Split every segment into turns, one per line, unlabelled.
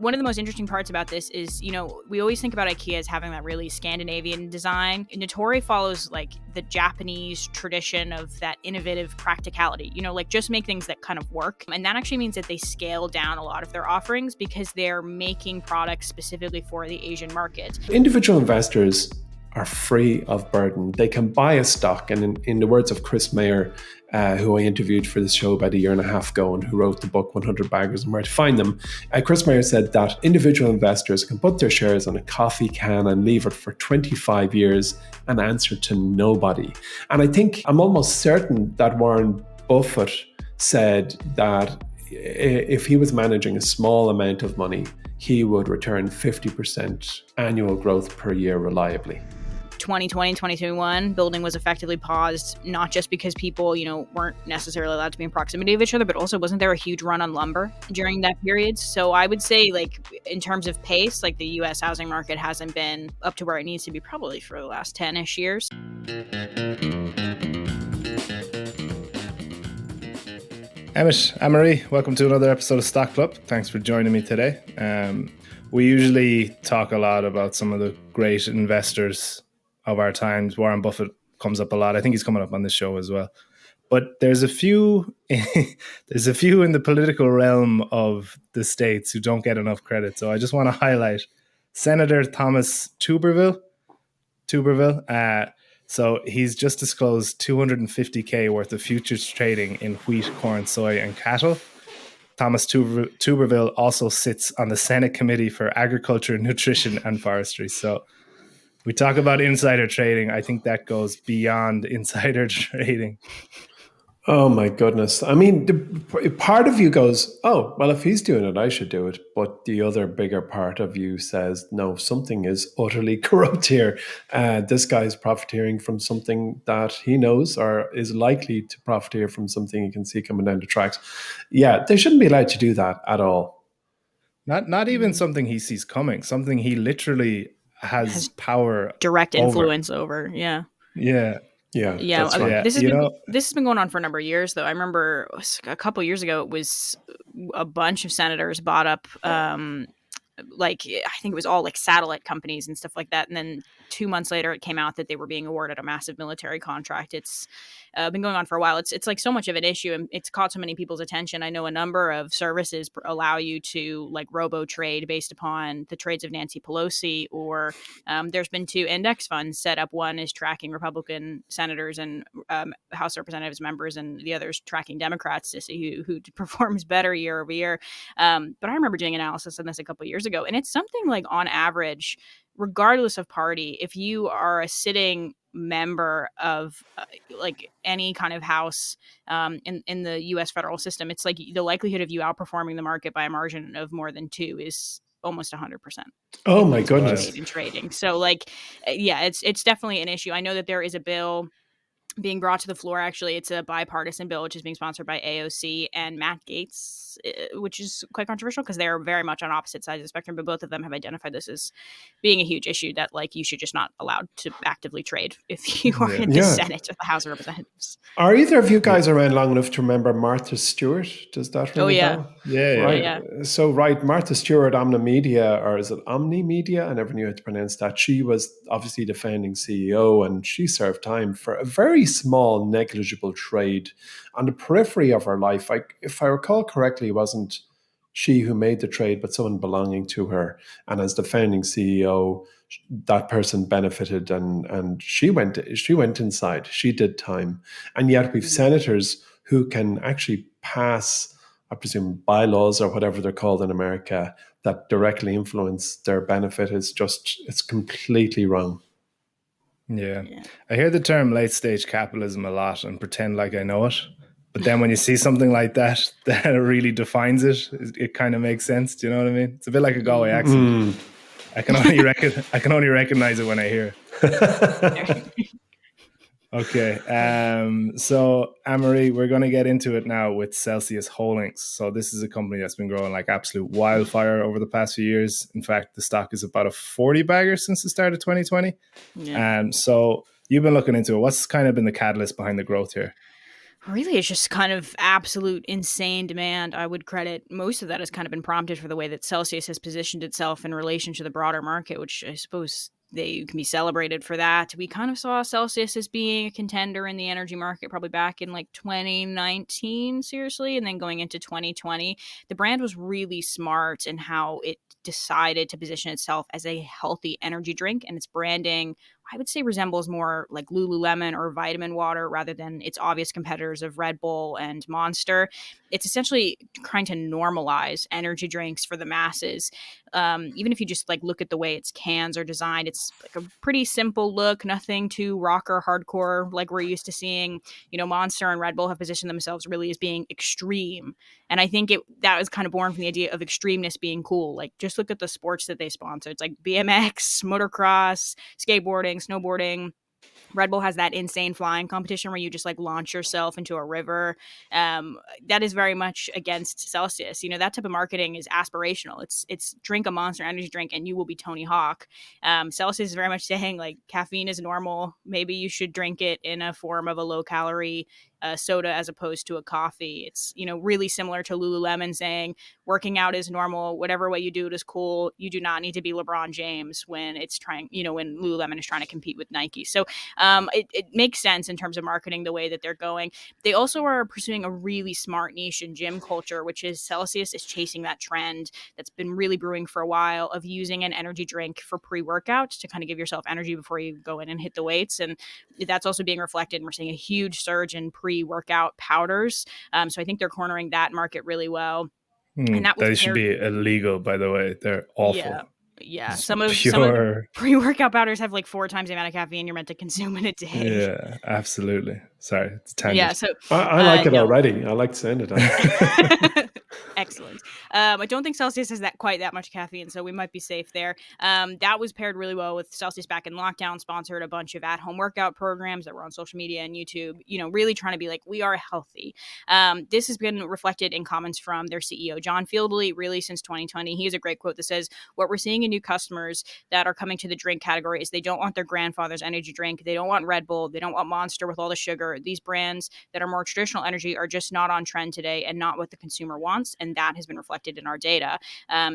One of the most interesting parts about this is, we always think about IKEA as having that really Scandinavian design. Nitori follows like the Japanese tradition of that innovative practicality, like just make things that kind of work. And that actually means that they scale down a lot of their offerings because they're making products specifically for the Asian market.
Individual investors are free of burden. They can buy a stock, and in the words of Chris Mayer, who I interviewed for this show about a year and a half ago and who wrote the book 100 Baggers and Where to Find Them, Chris Mayer said that individual investors can put their shares on a coffee can and leave it for 25 years and answer to nobody. And I think I'm almost certain that Warren Buffett said that if he was managing a small amount of money, he would return 50% annual growth per year reliably.
2020, 2021, building was effectively paused, not just because people, weren't necessarily allowed to be in proximity of each other, but also wasn't there a huge run on lumber during that period? So I would say, in terms of pace, the US housing market hasn't been up to where it needs to be probably for the last 10-ish years.
Emmett, Anne-Marie, welcome to another episode of Stock Club. Thanks for joining me today. We usually talk a lot about some of the great investors of our times. Warren Buffett comes up a lot. I think he's coming up on this show as well. But there's a few in the political realm of the States who don't get enough credit. So I just want to highlight Senator Thomas Tuberville. So he's just disclosed $250K worth of futures trading in wheat, corn, soy, and cattle. Thomas Tuberville also sits on the Senate Committee for Agriculture, Nutrition, and Forestry. So we talk about insider trading. I think that goes beyond insider trading.
Oh my goodness. I mean, part of you goes, oh, well, if he's doing it, I should do it. But the other bigger part of you says, no, something is utterly corrupt here. This guy's profiteering from something that he knows or is likely to profiteer from something he can see coming down the tracks. Yeah, they shouldn't be allowed to do that at all.
Not even something he sees coming, something he literally has power,
direct influence over. Yeah.
Right.
This has been going on for a number of years, though. I remember a couple of years ago, it was a bunch of senators bought up, I think it was all satellite companies and stuff like that. And then 2 months later, it came out that they were being awarded a massive military contract. It's been going on for a while. It's so much of an issue, and it's caught so many people's attention. I know a number of services allow you to robo trade based upon the trades of Nancy Pelosi, or there's been 2 index funds set up. One is tracking Republican senators and House of Representatives members, and the other is tracking Democrats to see who performs better year over year. But I remember doing analysis on this a couple of years ago, and it's something on average, regardless of party, if you are a sitting member of any kind of house in the U.S. federal system, it's the likelihood of you outperforming the market by a margin of more than 2 is almost 100%.
Oh my goodness!
In trading, so it's definitely an issue. I know that there is a bill being brought to the floor. Actually, it's a bipartisan bill, which is being sponsored by AOC and Matt Gaetz, which is quite controversial because they're very much on opposite sides of the spectrum, but both of them have identified this as being a huge issue that you should just not allowed to actively trade if you are in the Senate or the House of Representatives.
Are either of you guys around long enough to remember Martha Stewart? Does that ring a bell?
Yeah.
Right.
Yeah.
So, Martha Stewart, Omnimedia, or is it Omnimedia? I never knew how to pronounce that. She was obviously the founding CEO, and she served time for a very small, negligible trade on the periphery of her life. If I recall correctly, it wasn't she who made the trade, but someone belonging to her. And as the founding CEO, that person benefited, and she went inside. She did time. And yet we've senators who can actually pass, I presume, bylaws or whatever they're called in America that directly influence their benefit. It's completely wrong.
Yeah. I hear the term late stage capitalism a lot and pretend like I know it. But then when you see something like that really defines it kind of makes sense. Do you know what I mean? It's a bit like a Galway accent. I can only recognize it when I hear it. Okay. So Anne-Marie, we're going to get into it now with Celsius Holdings. So this is a company that's been growing like absolute wildfire over the past few years. In fact, the stock is about a 40 bagger since the start of 2020. Yeah. So you've been looking into it. What's kind of been the catalyst behind the growth here?
Really, it's just kind of absolute insane demand. I would credit most of that has kind of been prompted for the way that Celsius has positioned itself in relation to the broader market, which I suppose they can be celebrated for that. We kind of saw Celsius as being a contender in the energy market probably back in like 2019, seriously, and then going into 2020. The brand was really smart in how it decided to position itself as a healthy energy drink, and its branding, I would say, resembles more like Lululemon or vitamin water rather than its obvious competitors of Red Bull and Monster. It's essentially trying to normalize energy drinks for the masses. Even if you just like look at the way its cans are designed, it's like a pretty simple look, nothing too rock or hardcore like we're used to seeing. Monster and Red Bull have positioned themselves really as being extreme, and I think that was kind of born from the idea of extremeness being cool. Like, just look at the sports that they sponsor. It's like BMX, motocross, skateboarding, snowboarding. Red Bull has that insane flying competition where you just like launch yourself into a river. That is very much against Celsius. That type of marketing is aspirational. It's drink a Monster Energy drink and you will be Tony Hawk. Celsius is very much saying like caffeine is normal. Maybe you should drink it in a form of a low calorie soda as opposed to a coffee. It's really similar to Lululemon saying working out is normal. Whatever way you do it is cool. You do not need to be LeBron James when it's trying. When Lululemon is trying to compete with Nike. So it makes sense in terms of marketing the way that they're going. They also are pursuing a really smart niche in gym culture, which is Celsius is chasing that trend that's been really brewing for a while of using an energy drink for pre-workout to kind of give yourself energy before you go in and hit the weights. And that's also being reflected. And we're seeing a huge surge in pre-workout powders. So I think they're cornering that market really well. And that was
They should be illegal, by the way. They're awful.
Yeah.
It's
Some of the pre-workout powders have like 4 times the amount of caffeine you're meant to consume in a day.
Yeah, absolutely. Sorry, it's a tangent.
Yeah, so
I like it already. I like saying it.
Excellent. I don't think Celsius has quite that much caffeine, so we might be safe there. That was paired really well with Celsius back in lockdown, sponsored a bunch of at-home workout programs that were on social media and YouTube, really trying to be like, we are healthy. This has been reflected in comments from their CEO, John Fieldly, really since 2020. He has a great quote that says, what we're seeing in new customers that are coming to the drink category is they don't want their grandfather's energy drink. They don't want Red Bull. They don't want Monster with all the sugar. These brands that are more traditional energy are just not on trend today and not what the consumer wants. And that has been reflected in our data.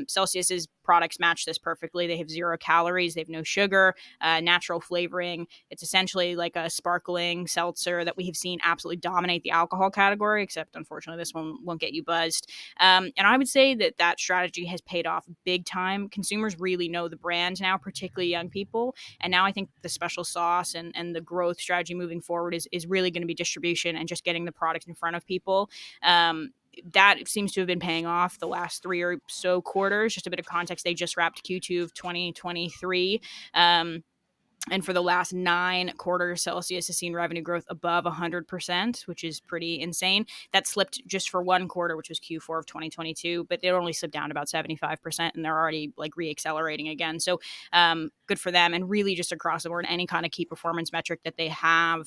Celsius's products match this perfectly. They have 0 calories. They have no sugar, natural flavoring. It's essentially like a sparkling seltzer that we have seen absolutely dominate the alcohol category, except unfortunately this one won't get you buzzed. And I would say that strategy has paid off big time. Consumers really know the brand now, particularly young people. And now I think the special sauce and the growth strategy moving forward is really going to be distribution and just getting the product in front of people. That seems to have been paying off the last 3 or so quarters. Just a bit of context, they just wrapped Q2 of 2023. And for the last 9 quarters, Celsius has seen revenue growth above 100%, which is pretty insane. That slipped just for 1 quarter, which was Q4 of 2022, but it only slipped down about 75%, and they're already like re-accelerating again. So good for them. And really just across the board, any kind of key performance metric that they have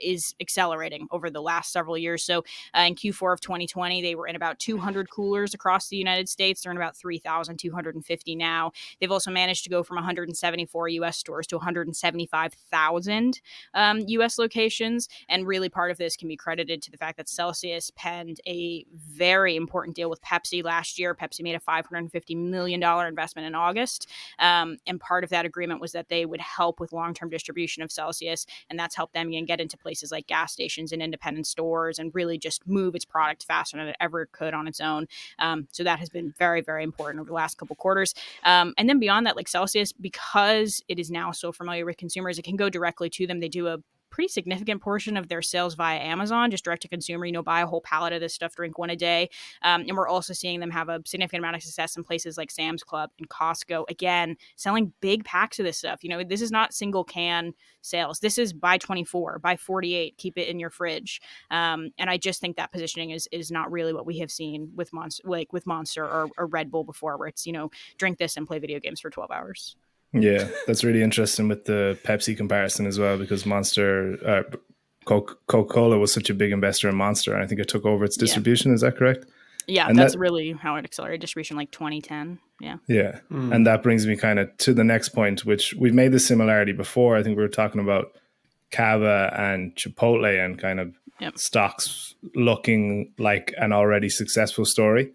is accelerating over the last several years. So in Q4 of 2020, they were in about 200 coolers across the United States. They're in about 3,250 now. They've also managed to go from 174 US stores to 175,000 US locations. And really part of this can be credited to the fact that Celsius penned a very important deal with Pepsi last year. Pepsi made a $550 million investment in August. And part of that agreement was that they would help with long-term distribution of Celsius. And that's helped them get into places like gas stations and independent stores and really just move its product faster than it ever could on its own. So that has been very, very important over the last couple quarters. And then beyond that, like Celsius, because it is now so familiar with consumers, it can go directly to them. They do a pretty significant portion of their sales via Amazon, just direct to consumer, buy a whole pallet of this stuff, drink one a day. And we're also seeing them have a significant amount of success in places like Sam's Club and Costco, again, selling big packs of this stuff. This is not single can sales. This is buy 24, buy 48, keep it in your fridge. And I just think that positioning is not really what we have seen with Monster or Red Bull before, where it's, drink this and play video games for 12 hours.
Yeah, that's really interesting with the Pepsi comparison as well, because Coca-Cola was such a big investor in Monster, and I think it took over its distribution. Yeah. Is that correct?
Yeah, and that's really how it accelerated distribution, like 2010. Yeah.
Yeah. And that brings me kind of to the next point, which we've made this similarity before. I think we were talking about Cava and Chipotle and kind of
Yep.
stocks looking like an already successful story.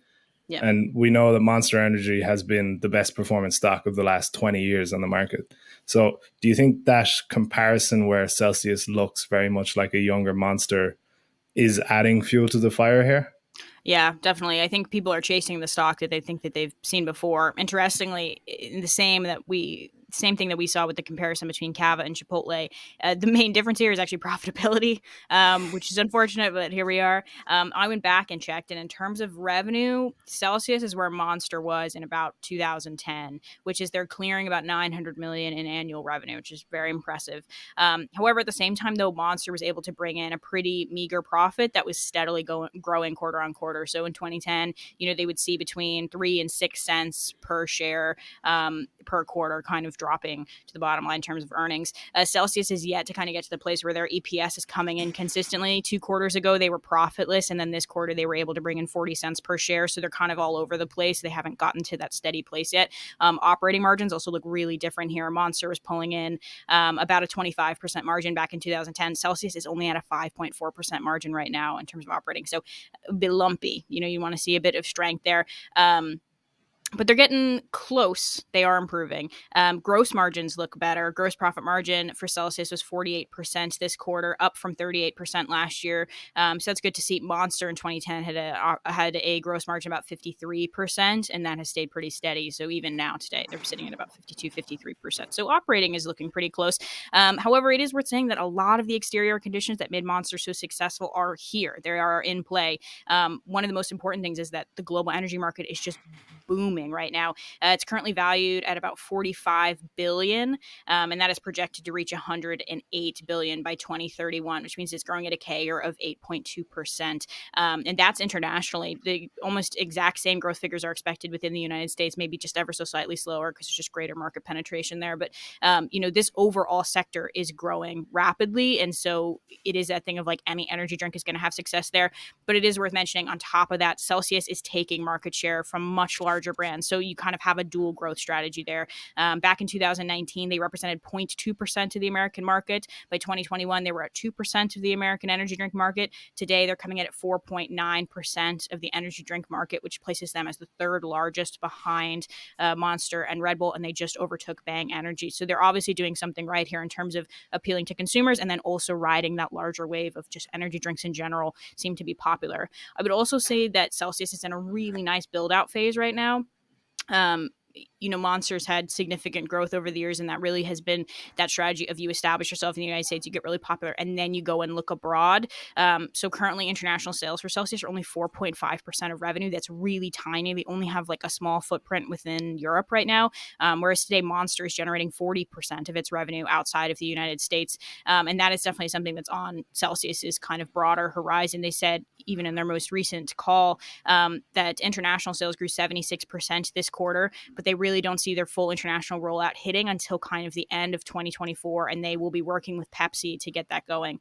Yep.
And we know that Monster Energy has been the best performing stock of the last 20 years on the market. So do you think that comparison where Celsius looks very much like a younger Monster is adding fuel to the fire here?
Yeah, definitely. I think people are chasing the stock that they think that they've seen before. Interestingly, in the same thing that we saw with the comparison between Cava and Chipotle. The main difference here is actually profitability, which is unfortunate, but here we are. I went back and checked, and in terms of revenue, Celsius is where Monster was in about 2010, which is they're clearing about 900 million in annual revenue, which is very impressive. However, at the same time, though, Monster was able to bring in a pretty meager profit that was steadily growing quarter on quarter. So in 2010, they would see between 3 and 6 cents per share per quarter, kind of dropping to the bottom line in terms of earnings. Celsius is yet to kind of get to the place where their EPS is coming in consistently. 2 quarters ago, they were profitless, and then this quarter, they were able to bring in 40 cents per share. So they're kind of all over the place. They haven't gotten to that steady place yet. Operating margins also look really different here. Monster was pulling in about a 25% margin back in 2010. Celsius is only at a 5.4% margin right now in terms of operating. So a bit lumpy. You want to see a bit of strength there. But they're getting close. They are improving. Gross margins look better. Gross profit margin for Celsius was 48% this quarter, up from 38% last year. So that's good to see. Monster in 2010 had a gross margin about 53%, and that has stayed pretty steady. So even now today, they're sitting at about 52, 53%. So operating is looking pretty close. However, it is worth saying that a lot of the exterior conditions that made Monster so successful are here. They are in play. One of the most important things is that the global energy market is just booming right now. It's currently valued at about 45 billion, and that is projected to reach 108 billion by 2031, which means it's growing at a CAGR of 8.2%. And that's internationally. The almost exact same growth figures are expected within the United States, maybe just ever so slightly slower because there's just greater market penetration there. But, this overall sector is growing rapidly. And so it is that thing of like any energy drink is going to have success there. But it is worth mentioning on top of that, Celsius is taking market share from much larger brands. So you kind of have a dual growth strategy there. Back in 2019, they represented 0.2% of the American market. By 2021, they were at 2% of the American energy drink market. Today, they're coming in at 4.9% of the energy drink market, which places them as the third largest behind Monster and Red Bull, and they just overtook Bang Energy. So they're obviously doing something right here in terms of appealing to consumers and then also riding that larger wave of just energy drinks in general seem to be popular. I would also say that Celsius is in a really nice build-out phase right now. Monster's had significant growth over the years, and that really has been that strategy of you establish yourself in the United States, you get really popular, and then you go and look abroad. So currently international sales for Celsius are only 4.5% of revenue. That's really tiny. They only have like a small footprint within Europe right now, whereas today Monster is generating 40% of its revenue outside of the United States. And that is definitely something that's on Celsius's kind of broader horizon. They said even in their most recent call that international sales grew 76% this quarter, but they really don't see their full international rollout hitting until kind of the end of 2024, and they will be working with Pepsi to get that going.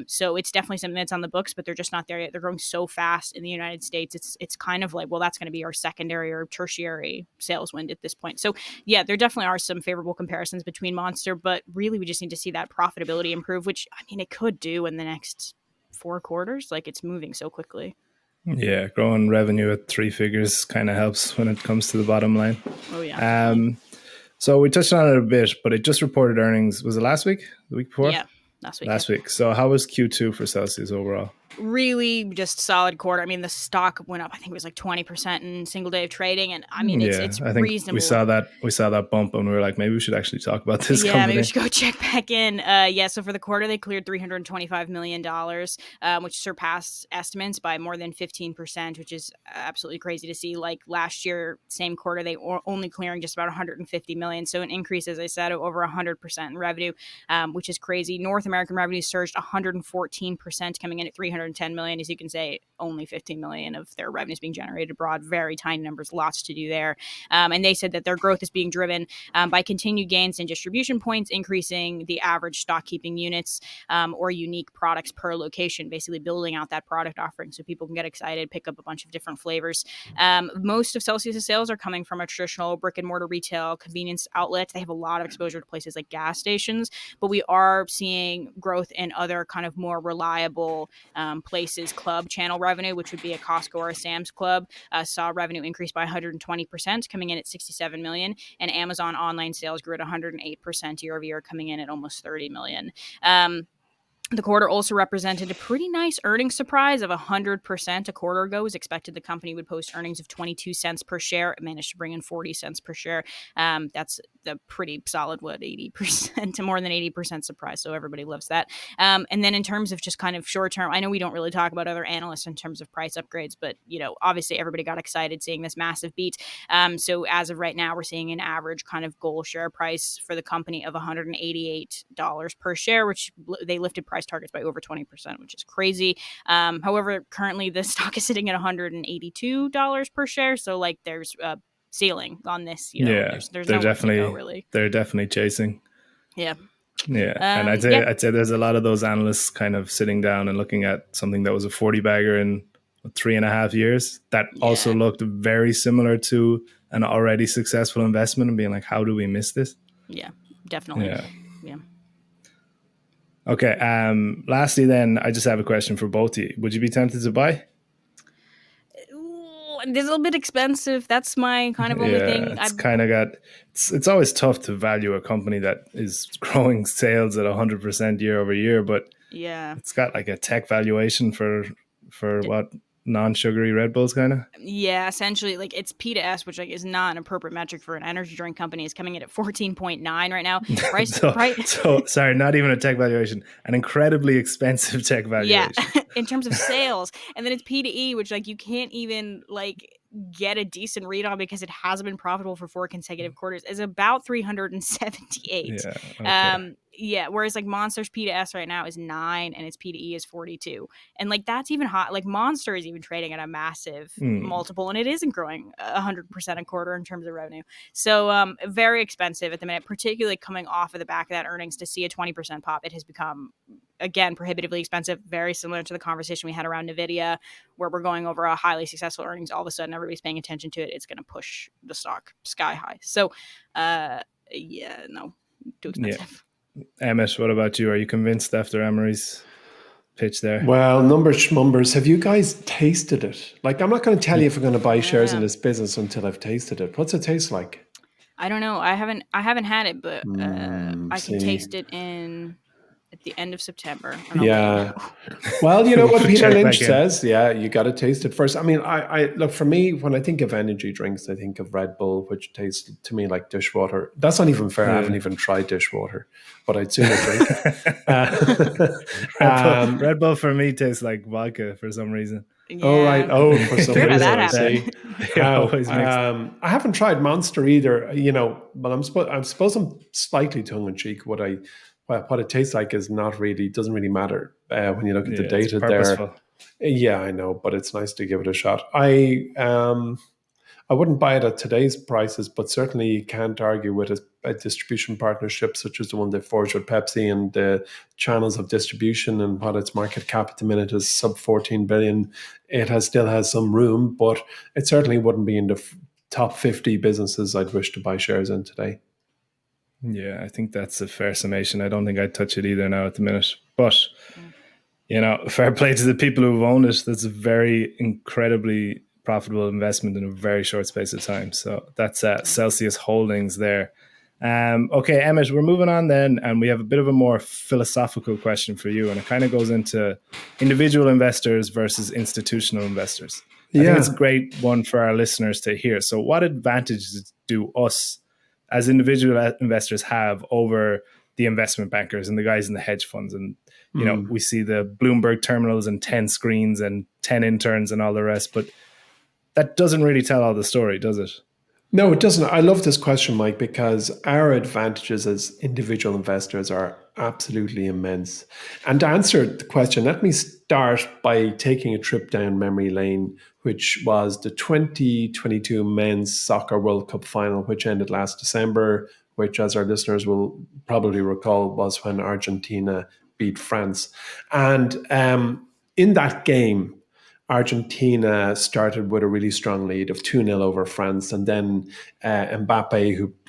So it's definitely something that's on the books, but they're just not there yet. They're growing so fast in the United States. It's kind of like, well, that's going to be our secondary or tertiary sales wind at this point. So yeah, there definitely are some favorable comparisons between Monster, but really we just need to see that profitability improve, which I mean, it could do in the next 4 quarters. Like it's moving so quickly.
Yeah, growing revenue at 3 figures kind of helps when it comes to the bottom line.
Oh, yeah.
So we touched on it a bit, but it just reported earnings. Was it last week? The week before?
Yeah, last week.
Last week. So how was Q2 for Celsius overall?
Really just solid quarter. I mean, the stock went up, I think it was like 20% in single day of trading. And I mean, it's
I think
reasonable.
We saw that bump and we were like, maybe we should actually talk about this company.
Yeah, maybe we should go check back in. So for the quarter, they cleared $325 million, which surpassed estimates by more than 15%, which is absolutely crazy to see. Like last year, same quarter, they were only clearing just about 150 million. So an increase, as I said, of over 100% in revenue, which is crazy. North American revenue surged 114%, coming in at $300 $310 million. As you can say, only 15 million of their revenues being generated abroad. Very tiny numbers, lots to do there. And they said that their growth is being driven by continued gains in distribution points, increasing the average stock keeping units or unique products per location, basically building out that product offering so people can get excited, pick up a bunch of different flavors. Most of Celsius' sales are coming from a traditional brick and mortar retail convenience outlets. They have a lot of exposure to places like gas stations, but we are seeing growth in other kind of more reliable places. Club channel revenue, which would be a Costco or a Sam's Club, saw revenue increase by 120%, coming in at 67 million. And Amazon online sales grew at 108% year over year, coming in at almost 30 million. The quarter also represented a pretty nice earnings surprise of 100%. A quarter ago, it was expected the company would post earnings of 22 cents per share. It managed to bring in 40 cents per share. That's a pretty solid, 80% to more than 80% surprise. So everybody loves that. And then in terms of just kind of short term, I know we don't really talk about other analysts in terms of price upgrades, but obviously everybody got excited seeing this massive beat. So as of right now, we're seeing an average kind of goal share price for the company of $188 per share, which they lifted price targets by over 20%, which is crazy. However, currently the stock is sitting at $182 per share. So there's a ceiling on this. There's nowhere to go, really.
They're definitely chasing.
Yeah.
And I'd say there's a lot of those analysts kind of sitting down and looking at something that was a 40 bagger in 3.5 years that also looked very similar to an already successful investment and being like, how do we miss this?
Yeah, definitely. Yeah.
Okay. Lastly, then, I just have a question for both of you. Would you be tempted to buy?
It's a little bit expensive. That's my kind of only thing.
It's always tough to value a company that is growing sales at 100% year over year, but it's got like a tech valuation for what? Non-sugary Red Bulls kind of?
Yeah, essentially, it's P to S, which is not an appropriate metric for an energy drink company. Is coming in at 14.9 right now.
So sorry, not even a tech valuation, an incredibly expensive tech valuation.
Yeah, in terms of sales. And then it's P to E, which you can't even get a decent read on because it hasn't been profitable for 4 consecutive quarters, is about 378. Whereas Monster's P to S right now is 9 and its P to E is 42. And that's even hot. Monster is even trading at a massive multiple, and it isn't growing 100% a quarter in terms of revenue. So very expensive at the minute, particularly coming off of the back of that earnings. To see a 20% pop, it has become, again, prohibitively expensive, very similar to the conversation we had around NVIDIA, where we're going over a highly successful earnings. All of a sudden, everybody's paying attention to it. It's going to push the stock sky high. So, no, too expensive.
Yeah. Emmett, what about you? Are you convinced after Emery's pitch there?
Well, numbers. Have you guys tasted it? I'm not going to tell you if I'm going to buy shares in this business until I've tasted it. What's it taste like?
I don't know. I haven't had it, but I can taste it at the end of September.
Yeah. Well, you know what Peter Lynch says? Yeah, you got to taste it first. I mean, I look, for me, when I think of energy drinks, I think of Red Bull, which tastes to me like dishwater. That's not even fair. I haven't even tried dishwater, but I'd sooner drink it.
Red Bull for me tastes like vodka for some reason.
Yeah.
Oh, right. Oh, for some reason.
That
I haven't tried Monster either, but I'm slightly tongue in cheek. What it tastes like is doesn't really matter when you look at the data there. Yeah, I know, but it's nice to give it a shot. I wouldn't buy it at today's prices, but certainly you can't argue with a distribution partnership such as the one they forged with Pepsi, and the channels of distribution, and what its market cap at the minute is sub 14 billion. It still has some room, but it certainly wouldn't be in the top 50 businesses I'd wish to buy shares in today.
Yeah, I think that's a fair summation. I don't think I'd touch it either now at the minute. But, fair play to the people who've owned it. That's a very incredibly profitable investment in a very short space of time. So that's Celsius Holdings there. Okay, Emmett, we're moving on then, and we have a bit of a more philosophical question for you, and it kind of goes into individual investors versus institutional investors. I think it's a great one for our listeners to hear. So what advantages do us as individual investors have over the investment bankers and the guys in the hedge funds? And, we see the Bloomberg terminals and 10 screens and 10 interns and all the rest, but that doesn't really tell all the story, does it?
No, it doesn't. I love this question, Mike, because our advantages as individual investors are absolutely immense. And to answer the question, let me start by taking a trip down memory lane, which was the 2022 Men's Soccer World Cup final, which ended last December, which, as our listeners will probably recall, was when Argentina beat France. And in that game, Argentina started with a really strong lead of 2-0 over France. And then Kylian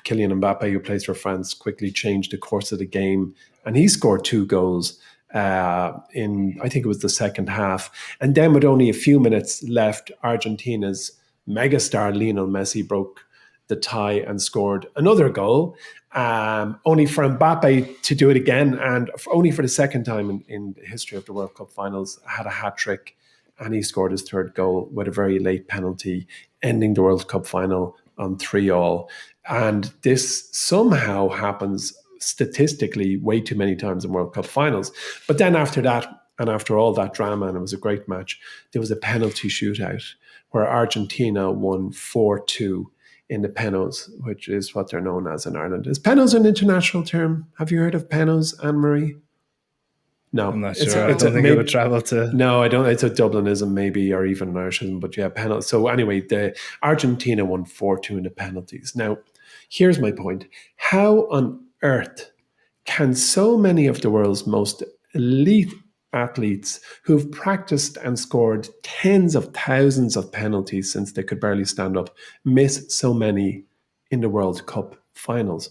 Mbappe, who plays for France, quickly changed the course of the game. And he scored 2 goals in, I think it was the second half. And then with only a few minutes left, Argentina's megastar Lionel Messi broke the tie and scored another goal, only for Mbappe to do it again, and only for the second time in the history of the World Cup finals, had a hat-trick, and he scored his third goal with a very late penalty, ending the World Cup final on 3-3. And this somehow happens statistically way too many times in World Cup finals. But then after that, and after all that drama, and it was a great match, there was a penalty shootout where Argentina won 4-2 in the penos, which is what they're known as in Ireland. Is penos an international term? Have you heard of penos, Anne-Marie? No.
I'm not sure. I don't think it would travel to...
No, I don't. It's a Dublinism maybe, or even an Irishism, but yeah, penalty. So anyway, the Argentina won 4-2 in the penalties. Now, here's my point. How on earth can so many of the world's most elite athletes who've practiced and scored tens of thousands of penalties since they could barely stand up miss so many in the World Cup finals?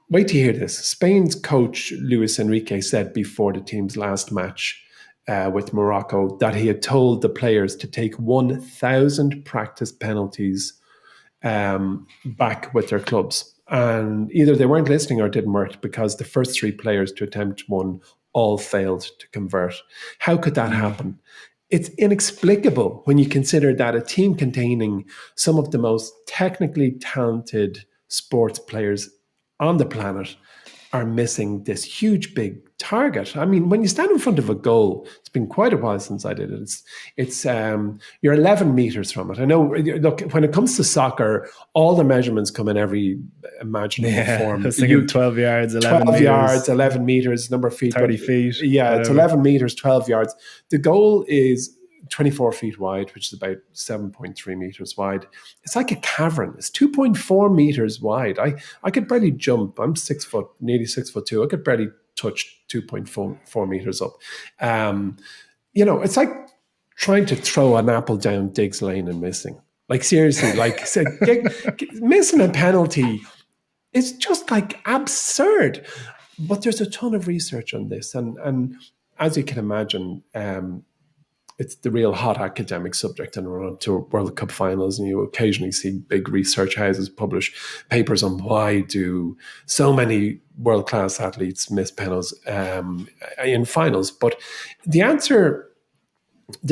Wait to hear this. Spain's coach Luis Enrique said before the team's last match with Morocco that he had told the players to take 1,000 practice penalties back with their clubs. And either they weren't listening or it didn't work, because the first 3 players to attempt one all failed to convert. How could that happen? It's inexplicable when you consider that a team containing some of the most technically talented sports players on the planet are missing this huge big target. I mean, when you stand in front of a goal, it's been quite a while since I did it. It's you're 11 meters from it. I know. Look, when it comes to soccer, all the measurements come in every imaginable form.
I was thinking 12 yards, 11
12
meters,
yards, 11 meters, number of feet,
30 feet.
Yeah, whatever. It's 11 meters, 12 yards. The goal is 24 feet wide, which is about 7.3 meters wide. It's like a cavern. It's 2.4 meters wide. I could barely jump. I'm 6 foot, nearly 6'2". I could barely touch 2.4 meters up. It's like trying to throw an apple down Diggs Lane and missing. Like, seriously, like missing a penalty is just like absurd. But there's a ton of research on this. And as you can imagine, it's the real hot academic subject in the run to World Cup finals, and you occasionally see big research houses publish papers on why do so many world-class athletes miss penalties in finals. But the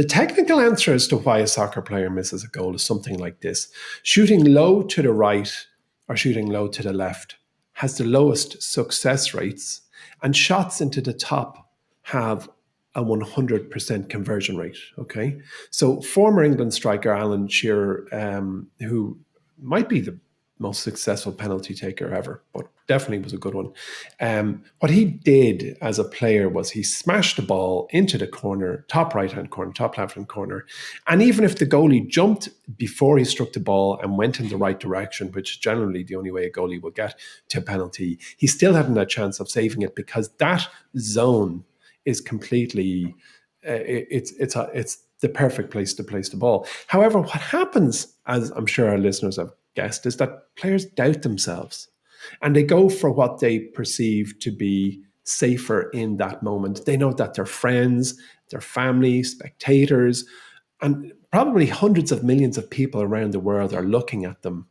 technical answer as to why a soccer player misses a goal is something like this. Shooting low to the right or shooting low to the left has the lowest success rates, and shots into the top have a 100% conversion rate. Okay, so former England striker Alan Shearer, who might be the most successful penalty taker ever, but definitely was a good one. What he did as a player was he smashed the ball into the corner, top right-hand corner, top left-hand corner. And even if the goalie jumped before he struck the ball and went in the right direction, which is generally the only way a goalie will get to a penalty, he still hadn't a chance of saving it, because that zone is completely, it's the perfect place to place the ball. However, what happens, as I'm sure our listeners have guessed, is that players doubt themselves and they go for what they perceive to be safer in that moment. They know that their friends, their family, spectators, and probably hundreds of millions of people around the world are looking at them.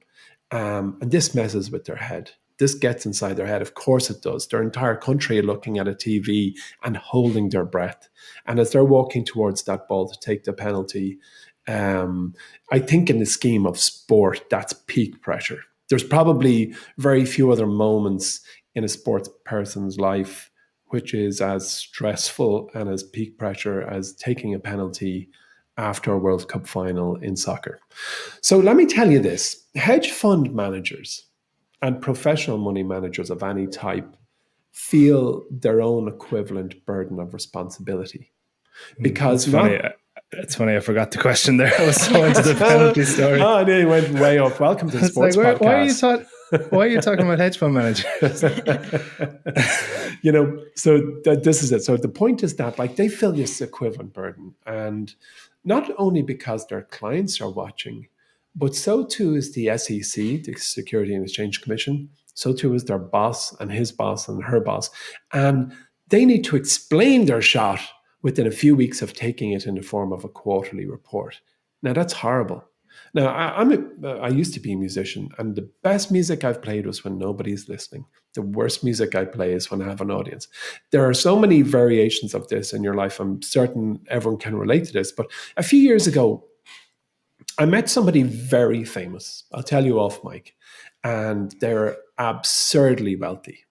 And this messes with their head. This gets inside their head. Of course it does. Their entire country are looking at a TV and holding their breath. And as they're walking towards that ball to take the penalty, I think in the scheme of sport, that's peak pressure. There's probably very few other moments in a sports person's life which is as stressful and as peak pressure as taking a penalty after a World Cup final in soccer. So let me tell you this. Hedge fund managers and professional money managers of any type feel their own equivalent burden of responsibility. Because
It's funny, I forgot the question there. I was so into the penalty story.
Oh, they went way off. Welcome to the sports podcast.
Why are you talking about hedge fund managers?
So this is it. So the point is that like they feel this equivalent burden, and not only because their clients are watching, but so too is the SEC, the Security and Exchange Commission. So too is their boss and his boss and her boss. And they need to explain their shot within a few weeks of taking it in the form of a quarterly report. Now, that's horrible. Now, I used to be a musician, and the best music I've played was when nobody's listening. The worst music I play is when I have an audience. There are so many variations of this in your life. I'm certain everyone can relate to this. But a few years ago, I met somebody very famous. I'll tell you off mic. And they're absurdly wealthy.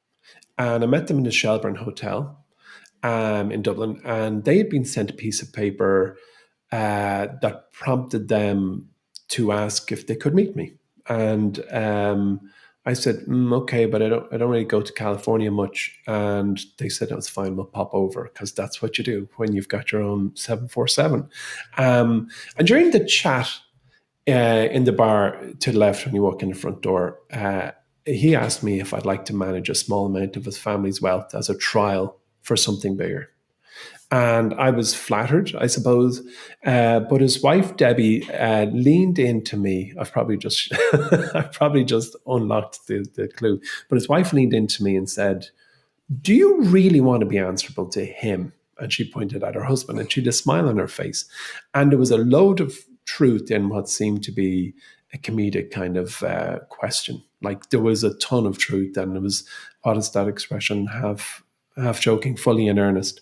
And I met them in the Shelburne Hotel in Dublin, and they had been sent a piece of paper that prompted them to ask if they could meet me. And I said, okay, but I don't really go to California much. And they said, that's fine, we'll pop over, because that's what you do when you've got your own 747. And during the chat in the bar to the left when you walk in the front door, he asked me if I'd like to manage a small amount of his family's wealth as a trial for something bigger. And I was flattered, I suppose. But his wife, Debbie, leaned into me. I've probably just unlocked the clue. But his wife leaned into me and said, do you really want to be answerable to him? And she pointed at her husband, and she had a smile on her face. And there was a load of truth in what seemed to be a comedic kind of question. Like there was a ton of truth, and it was, what is that expression? Half joking, fully in earnest.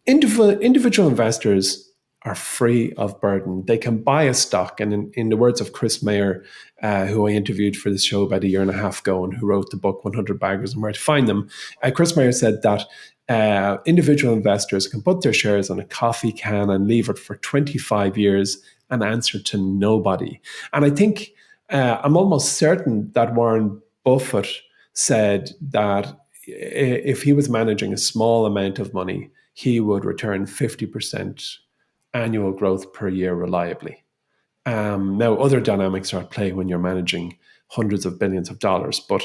Individual investors are free of burden. They can buy a stock. And in the words of Chris Mayer, who I interviewed for this show about a year and a half ago, and who wrote the book 100 Baggers and Where to Find Them, Chris Mayer said that individual investors can put their shares on a coffee can and leave it for 25 years and answer to nobody. And I think I'm almost certain that Warren Buffett said that if he was managing a small amount of money, he would return 50% annual growth per year reliably. Now, other dynamics are at play when you're managing hundreds of billions of dollars, but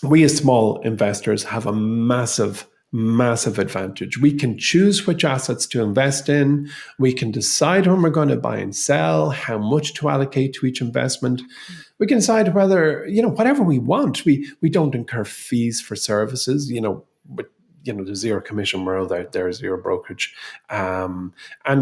we as small investors have a massive advantage. We can choose which assets to invest in. We can decide when we're going to buy and sell, how much to allocate to each investment. We can decide whether, whatever we want. We don't incur fees for services, but the zero commission world out there, zero brokerage. And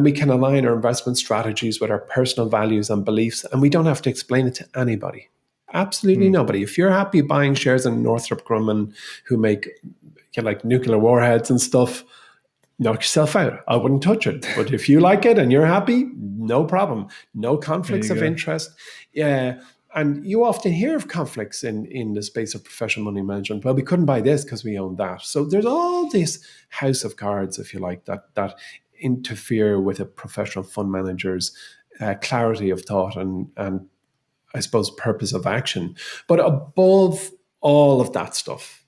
we can align our investment strategies with our personal values and beliefs, and we don't have to explain it to anybody. Absolutely nobody. If you're happy buying shares in Northrop Grumman, who make like nuclear warheads and stuff, knock yourself out. I wouldn't touch it. But if you like it and you're happy, no problem. No conflicts of interest. Yeah. And you often hear of conflicts in the space of professional money management. Well, we couldn't buy this because we own that. So there's all this house of cards, if you like, that interfere with a professional fund manager's clarity of thought and I suppose purpose of action. But above all of that stuff,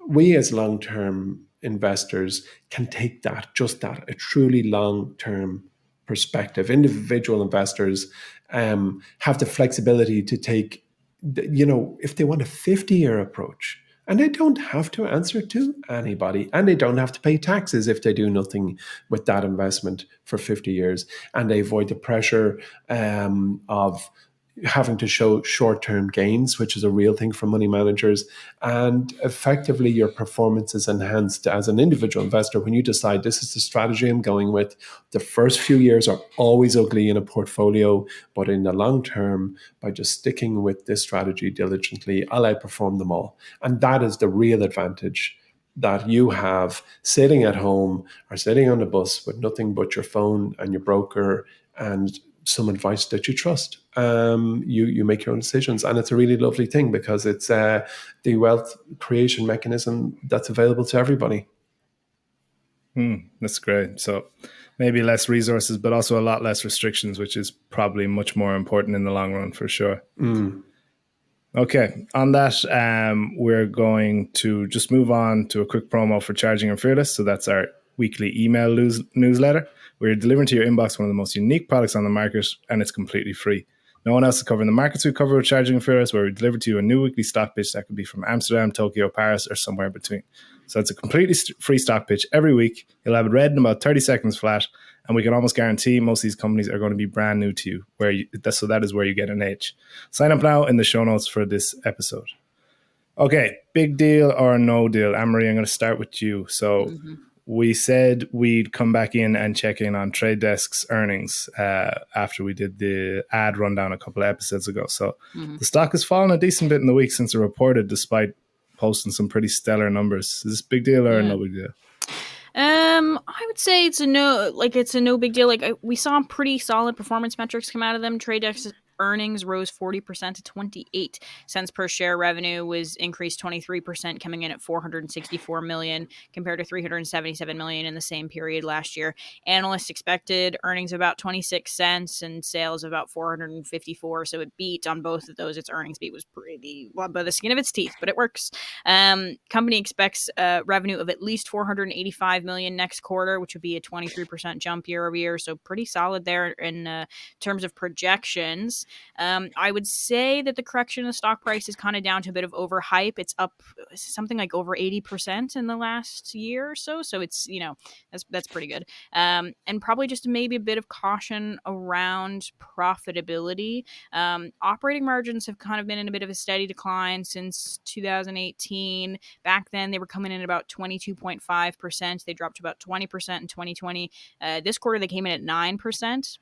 we as long-term investors can take a truly long-term perspective. Individual investors have the flexibility to take, if they want a 50-year approach, and they don't have to answer to anybody, and they don't have to pay taxes if they do nothing with that investment for 50 years, and they avoid the pressure of having to show short-term gains, which is a real thing for money managers. And effectively, your performance is enhanced as an individual investor when you decide this is the strategy I'm going with. The first few years are always ugly in a portfolio, but in the long term, by just sticking with this strategy diligently, I'll outperform them all. And that is the real advantage that you have sitting at home or sitting on the bus with nothing but your phone and your broker and some advice that you trust. You make your own decisions, and it's a really lovely thing because it's the wealth creation mechanism that's available to everybody.
That's great. So maybe less resources, but also a lot less restrictions, which is probably much more important in the long run for sure. Okay, on that, we're going to just move on to a quick promo for Charging and Fearless. So that's our weekly email newsletter. We're delivering to your inbox one of the most unique products on the market, and it's completely free. No one else is covering the markets we cover with charging for us, where we deliver to you a new weekly stock pitch that could be from Amsterdam, Tokyo, Paris, or somewhere in between. So it's a completely free stock pitch every week. You'll have it read in about 30 seconds flat, and we can almost guarantee most of these companies are going to be brand new to you. So that is where you get an edge. Sign up now in the show notes for this episode. Okay, big deal or no deal? Anne-Marie, I'm going to start with you. So we said we'd come back in and check in on Trade Desk's earnings after we did the ad rundown a couple of episodes ago. So the stock has fallen a decent bit in the week since it reported, despite posting some pretty stellar numbers. Is this big deal or no big deal?
I would say it's a no big deal. We saw pretty solid performance metrics come out of them. Trade Desk earnings rose 40% to 28 cents per share. Revenue was increased 23%, coming in at $464 million compared to $377 million in the same period last year. Analysts expected earnings of about 26 cents and sales of about 454. So it beat on both of those. Its earnings beat was pretty by the skin of its teeth, but it works. Company expects revenue of at least $485 million next quarter, which would be a 23% jump year over year. So pretty solid there in terms of projections. I would say that the correction in the stock price is kind of down to a bit of overhype. It's up something like over 80% in the last year or so. So it's, that's pretty good. And probably just maybe a bit of caution around profitability. Operating margins have kind of been in a bit of a steady decline since 2018. Back then, they were coming in at about 22.5%. They dropped to about 20% in 2020. This quarter, they came in at 9%.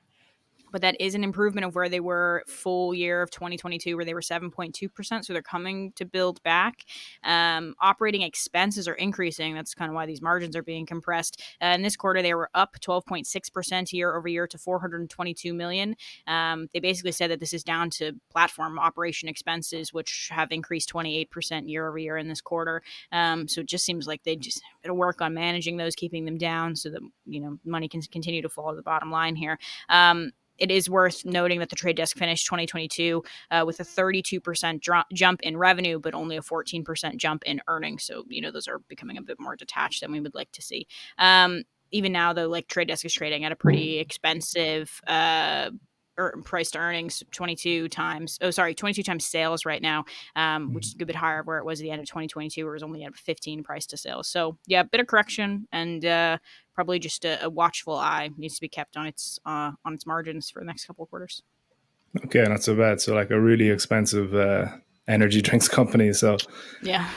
But that is an improvement of where they were full year of 2022, where they were 7.2%. So they're coming to build back. Operating expenses are increasing. That's kind of why these margins are being compressed. In this quarter, they were up 12.6% year over year to $422 million. They basically said that this is down to platform operation expenses, which have increased 28% year over year in this quarter. So it just seems like they just got to work on managing those, keeping them down so that, money can continue to fall to the bottom line here. It is worth noting that the Trade Desk finished 2022 with a 32% jump in revenue, but only a 14% jump in earnings. So, those are becoming a bit more detached than we would like to see. Even now, though, Trade Desk is trading at a pretty expensive price to earnings, 22 times sales right now, which is a good bit higher where it was at the end of 2022, where it was only at 15 price to sales. So yeah, a bit of correction and probably just a watchful eye needs to be kept on its margins for the next couple of quarters.
Okay, not so bad. So a really expensive energy drinks company. So
yeah.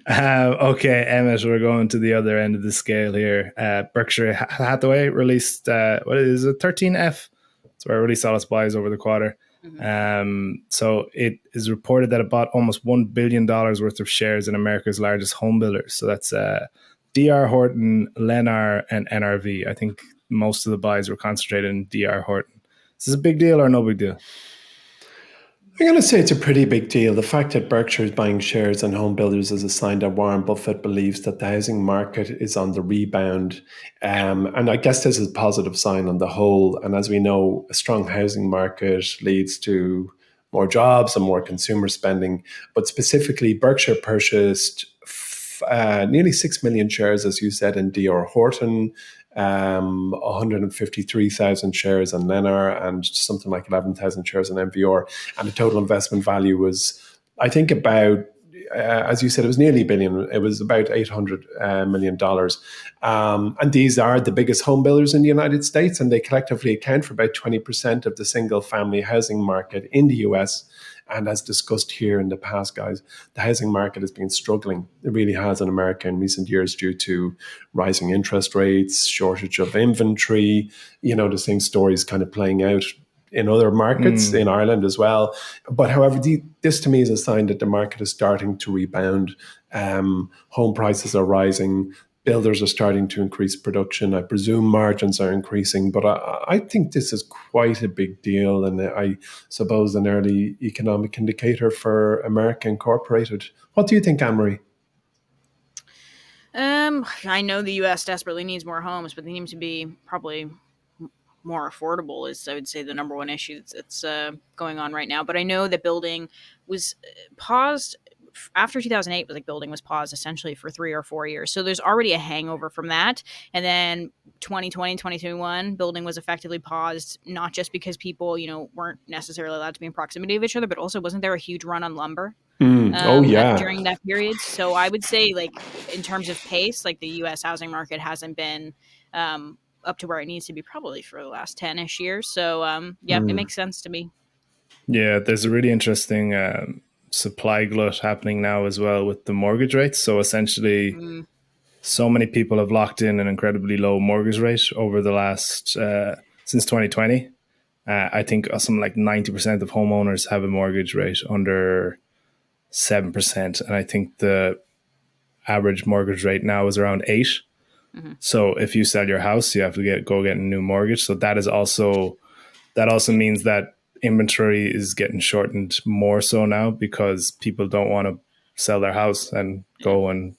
Okay, Emmett, we're going to the other end of the scale here. Berkshire Hathaway released, what is it, 13F? It's where it released all its buys over the quarter. So it is reported that it bought almost $1 billion worth of shares in America's largest home builders. So that's D.R. Horton, Lennar, and NRV. I think most of the buys were concentrated in D.R. Horton. Is this a big deal or no big deal?
I'm going to say it's a pretty big deal. The fact that Berkshire is buying shares in home builders is a sign that Warren Buffett believes that the housing market is on the rebound. And I guess this is a positive sign on the whole. And as we know, a strong housing market leads to more jobs and more consumer spending. But specifically, Berkshire purchased nearly 6 million shares, as you said, in D.R. Horton, 153,000 shares in Lennar, and something like 11,000 shares in MVR. And the total investment value was, I think, about, as you said, it was nearly $1 billion. It was about $800 million. And these are the biggest home builders in the United States, and they collectively account for about 20% of the single family housing market in the US. And as discussed here in the past, guys, the housing market has been struggling. It really has in America in recent years due to rising interest rates, shortage of inventory. The same stories kind of playing out in other markets, in Ireland as well. But however, this to me is a sign that the market is starting to rebound. Home prices are rising. Builders are starting to increase production. I presume margins are increasing, but I think this is quite a big deal, and I suppose an early economic indicator for America Incorporated. What do you think, Anne-Marie?
I know the U.S. desperately needs more homes, but they need to be probably more affordable is, I would say, the number one issue that's going on right now. But I know that building was paused after 2008, like building was paused essentially for 3 or 4 years. So there's already a hangover from that. And then 2020, 2021, building was effectively paused, not just because people, weren't necessarily allowed to be in proximity of each other, but also wasn't there a huge run on lumber
Oh yeah.
during that period? So I would say, like, in terms of pace, like the U.S. housing market hasn't been up to where it needs to be probably for the last 10-ish years. So it makes sense to me.
Yeah, there's a really interesting supply glut happening now as well with the mortgage rates. So essentially, so many people have locked in an incredibly low mortgage rate over the last since 2020. I think something like 90% of homeowners have a mortgage rate under 7%, and I think the average mortgage rate now is around 8. So if you sell your house, you have to go get a new mortgage. So that also means that inventory is getting shortened more so now, because people don't want to sell their house and go and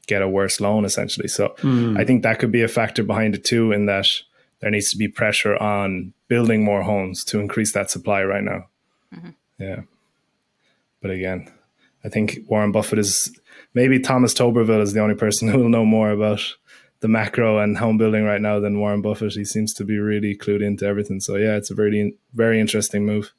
get a worse loan essentially. So I think that could be a factor behind it too, in that there needs to be pressure on building more homes to increase that supply right now. Yeah. But again, I think Warren Buffett maybe Thomas Tuberville is the only person who will know more about the macro and home building right now than Warren Buffett. He seems to be really clued into everything. So yeah, it's a very, very interesting move.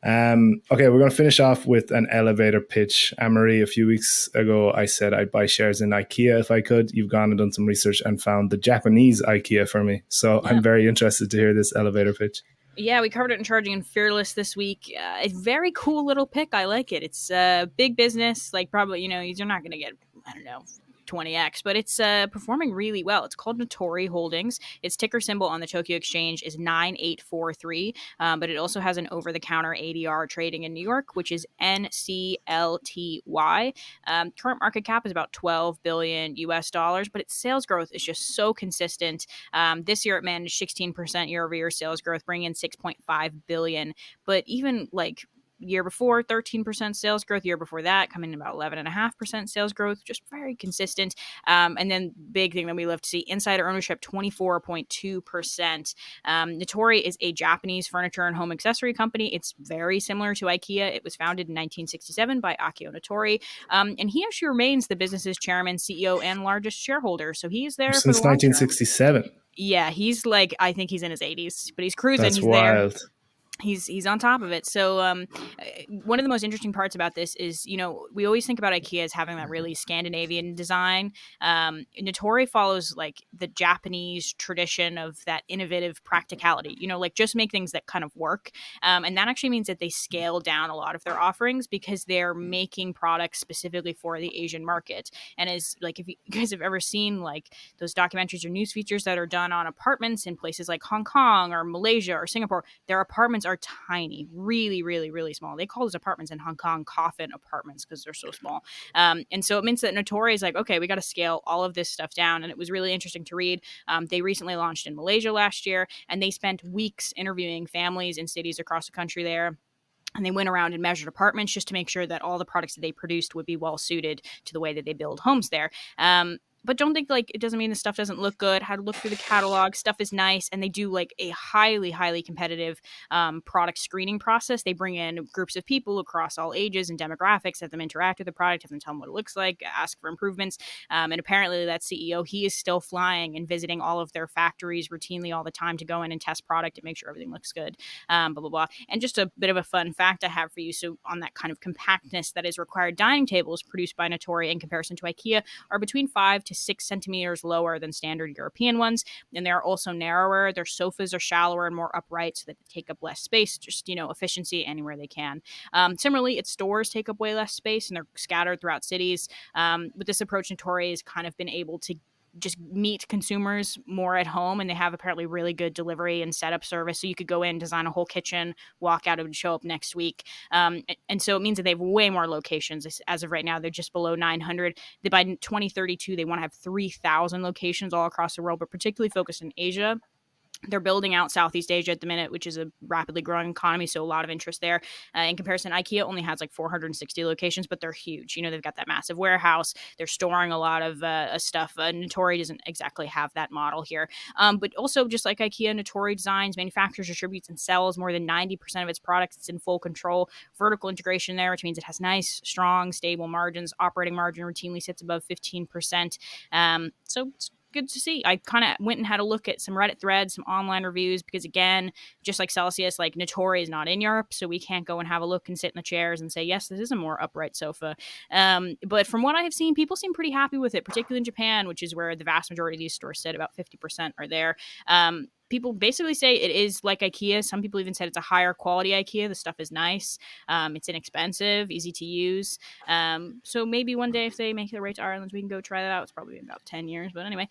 Okay, we're going to finish off with an elevator pitch. Anne-Marie, a few weeks ago, I said I'd buy shares in IKEA if I could. You've gone and done some research and found the Japanese IKEA for me. So I'm very interested to hear this elevator pitch.
Yeah, we covered it in Charging and Fearless this week. A very cool little pick. I like it. It's big business. Like, probably, you're not going to get, 20x, but it's performing really well. It's called Nitori Holdings. Its ticker symbol on the Tokyo Exchange is 9843, but it also has an over-the-counter ADR trading in New York, which is NCLTY. Current market cap is about $12 billion US dollars, but its sales growth is just so consistent. This year, it managed 16% year-over-year sales growth, bringing in $6.5 billion. But even like year before, 13% sales growth. Year before that, coming in about 11.5% sales growth, just very consistent. And then big thing that we love to see, insider ownership, 24.2%. Nitori is a Japanese furniture and home accessory company. It's very similar to IKEA. It was founded in 1967 by Akio Nitori. And he actually remains the business's chairman, CEO, and largest shareholder. So he's there
since
for the long
1967.
term. Yeah, he's like, I think he's in his 80s, but he's cruising.
That's
he's
wild.
There. He's on top of it. So one of the most interesting parts about this is, we always think about IKEA as having that really Scandinavian design. Nitori follows like the Japanese tradition of that innovative practicality, like just make things that kind of work. And that actually means that they scale down a lot of their offerings because they're making products specifically for the Asian market. And as like, if you guys have ever seen like those documentaries or news features that are done on apartments in places like Hong Kong or Malaysia or Singapore, their apartments are tiny, really, really, really small. They call those apartments in Hong Kong coffin apartments because they're so small. And so it means that Nitori is like, okay, we got to scale all of this stuff down. And it was really interesting to read. They recently launched in Malaysia last year, and they spent weeks interviewing families in cities across the country there. And they went around and measured apartments just to make sure that all the products that they produced would be well suited to the way that they build homes there. But don't think like it doesn't mean the stuff doesn't look good. Had to look through the catalog. Stuff is nice. And they do like a highly, highly competitive product screening process. They bring in groups of people across all ages and demographics, have them interact with the product, have them tell them what it looks like, ask for improvements. And apparently that CEO, he is still flying and visiting all of their factories routinely all the time to go in and test product and make sure everything looks good, blah, blah, blah. And just a bit of a fun fact I have for you. So on that kind of compactness that is required, dining tables produced by Nitori in comparison to IKEA are between 5 to 6 centimeters lower than standard European ones. And they're also narrower. Their sofas are shallower and more upright so that they take up less space, just, efficiency anywhere they can. Similarly, its stores take up way less space and they're scattered throughout cities. With this approach, Nitori has kind of been able to just meet consumers more at home, and they have apparently really good delivery and setup service. So you could go in, design a whole kitchen, walk out, and show up next week. And so it means that they have way more locations. As of right now, they're just below 900. By 2032, they want to have 3,000 locations all across the world, but particularly focused in Asia. They're building out Southeast Asia at the minute, which is a rapidly growing economy, so a lot of interest there. In comparison, IKEA only has like 460 locations, but they're huge. They've got that massive warehouse. They're storing a lot of stuff. Nitori doesn't exactly have that model here. But also, just like IKEA, Nitori designs, manufactures, distributes, and sells more than 90% of its products. It's in full control. Vertical integration there, which means it has nice, strong, stable margins. Operating margin routinely sits above 15%. So it's good to see. I kind of went and had a look at some Reddit threads, some online reviews, because again, just like Celsius, like Nitori is not in Europe, so we can't go and have a look and sit in the chairs and say, yes, this is a more upright sofa. But from what I have seen, people seem pretty happy with it, particularly in Japan, which is where the vast majority of these stores sit. About 50% are there. People basically say it is like IKEA. Some people even said it's a higher quality IKEA. The stuff is nice. It's inexpensive, easy to use. So maybe one day if they make their way to Ireland, we can go try that out. It's probably been about 10 years. But anyway,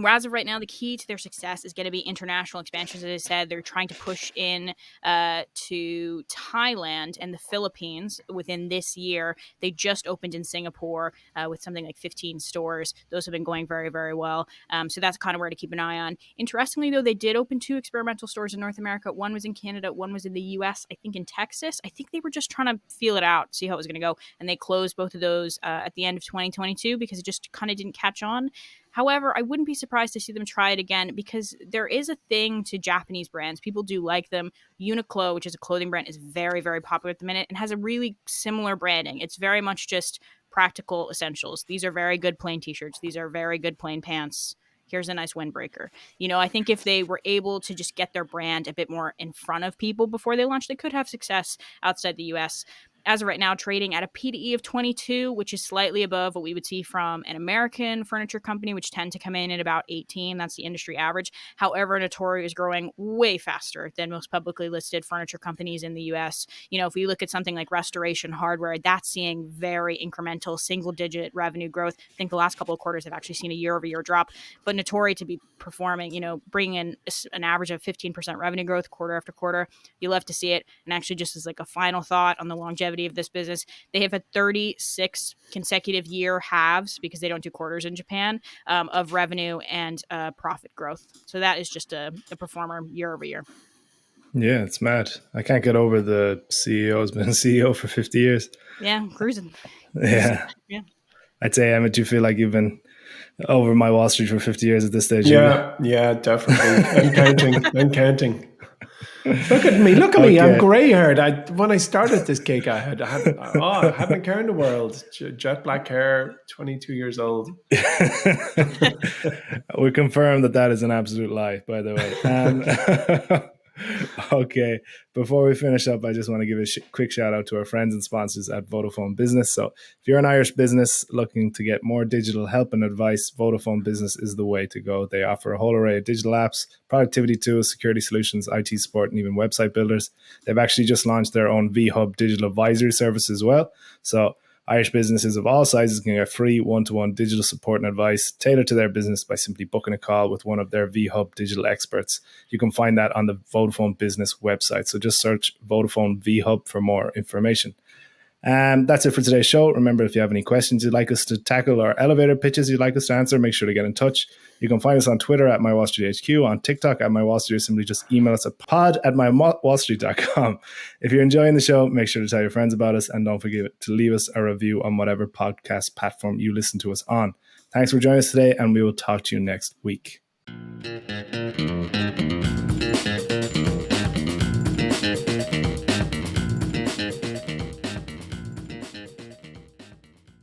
as of right now, the key to their success is going to be international expansion. As I said, they're trying to push in to Thailand and the Philippines within this year. They just opened in Singapore with something like 15 stores. Those have been going very, very well. So that's kind of where to keep an eye on. Interestingly, though, they did open 2 experimental stores in North America. One was in Canada. One was in the US, I think in Texas. I think they were just trying to feel it out, see how it was going to go. And they closed both of those at the end of 2022 because it just kind of didn't catch on. However, I wouldn't be surprised to see them try it again because there is a thing to Japanese brands. People do like them. Uniqlo, which is a clothing brand, is very, very popular at the minute and has a really similar branding. It's very much just practical essentials. These are very good plain t-shirts. These are very good plain pants. Here's a nice windbreaker. I think if they were able to just get their brand a bit more in front of people before they launch, they could have success outside the US. As of right now, trading at a PDE of 22, which is slightly above what we would see from an American furniture company, which tend to come in at about 18. That's the industry average. However, Nitori is growing way faster than most publicly listed furniture companies in the US. If we look at something like Restoration Hardware, that's seeing very incremental single-digit revenue growth. I think the last couple of quarters have actually seen a year-over-year drop. But Nitori to be performing, bringing in an average of 15% revenue growth quarter after quarter, you love to see it. And actually, just as like a final thought on the longevity of this business, they have had 36 consecutive year halves, because they don't do quarters in Japan, of revenue and profit growth. So that is just a performer year over year.
Yeah, it's mad. I can't get over the CEO's been CEO for 50 years.
Yeah, cruising.
Yeah. I'd say, Emmett, do you feel like you've been over my Wall Street for 50 years at this stage?
Yeah, definitely. I'm counting. Look at me. Okay. I'm grey-haired. When I started this gig, I had my car in the world. Jet black hair, 22 years old.
We confirm that is an absolute lie, by the way. Okay, before we finish up, I just want to give a quick shout out to our friends and sponsors at Vodafone Business. So if you're an Irish business looking to get more digital help and advice, Vodafone Business is the way to go. They offer a whole array of digital apps, productivity tools, security solutions, IT support, and even website builders. They've actually just launched their own VHub digital advisory service as well. So Irish businesses of all sizes can get free one-to-one digital support and advice tailored to their business by simply booking a call with one of their VHub digital experts. You can find that on the Vodafone Business website. So just search Vodafone VHub for more information. That's it for today's show. Remember, if you have any questions you'd like us to tackle or elevator pitches you'd like us to answer, make sure to get in touch. You can find us on Twitter at MyWallStreetHQ, on TikTok at MyWallStreet, or simply just email us at pod@MyWallStreet.com. If you're enjoying the show, make sure to tell your friends about us, and don't forget to leave us a review on whatever podcast platform you listen to us on. Thanks for joining us today, and we will talk to you next week.